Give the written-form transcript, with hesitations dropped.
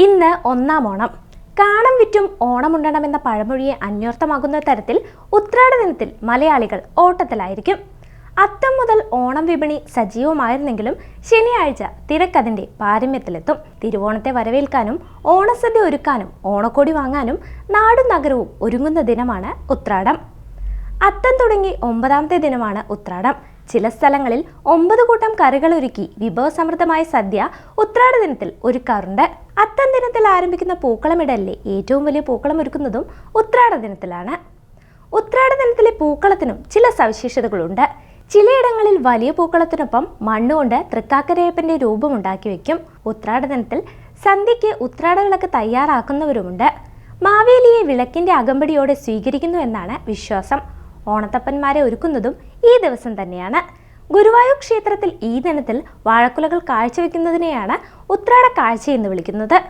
ഇന്ന് ഒന്നാം ഓണം. കാണം വിറ്റും ഓണമുണ്ടണമെന്ന പഴമൊഴിയെ അന്വർത്ഥമാകുന്ന തരത്തിൽ ഉത്രാട ദിനത്തിൽ മലയാളികൾ ഓട്ടത്തിലായിരിക്കും. അത്തം മുതൽ ഓണം വിപണി സജീവമായിരുന്നെങ്കിലും ശനിയാഴ്ച തിരക്കതിൻ്റെ പാരമ്യത്തിലെത്തും. തിരുവോണത്തെ വരവേൽക്കാനും ഓണസദ്യ ഒരുക്കാനും ഓണക്കോടി വാങ്ങാനും നാടും നഗരവും ഒരുങ്ങുന്ന ദിനമാണ് ഉത്രാടം. അത്തം തുടങ്ങി 9ാമത്തെ ദിനമാണ് ഉത്രാടം. ചില സ്ഥലങ്ങളിൽ 9 കൂട്ടം കറികളൊരുക്കി വിഭവസമൃദ്ധമായ സദ്യ ഉത്രാട ദിനത്തിൽ ഒരുക്കാറുണ്ട്. അത്തം ദിനത്തിൽ ആരംഭിക്കുന്ന പൂക്കളമിടലിലെ ഏറ്റവും വലിയ പൂക്കളം ഒരുക്കുന്നതും ഉത്രാട ദിനത്തിലാണ്. ഉത്രാട ദിനത്തിലെ പൂക്കളത്തിനും ചില സവിശേഷതകളുണ്ട്. ചിലയിടങ്ങളിൽ വലിയ പൂക്കളത്തിനൊപ്പം മണ്ണുകൊണ്ട് തൃക്കാക്കരയപ്പന്റെ രൂപമുണ്ടാക്കി വയ്ക്കും. ഉത്രാട ദിനത്തിൽ സന്ധ്യയ്ക്ക് ഉത്രാട വിളക്ക് തയ്യാറാക്കുന്നവരുമുണ്ട്. മാവേലിയെ വിളക്കിന്റെ അകമ്പടിയോടെ സ്വീകരിക്കുന്നു എന്നാണ് വിശ്വാസം. ഓണത്തപ്പന്മാരെ ഒരുക്കുന്നതും ഈ ദിവസം തന്നെയാണ്. ഗുരുവായൂർ ക്ഷേത്രത്തിൽ ഈ ദിനത്തിൽ വാഴക്കുലകൾ കാഴ്ചവെക്കുന്നതിനെയാണ് ഉത്രാട കാഴ്ച എന്ന് വിളിക്കുന്നത്.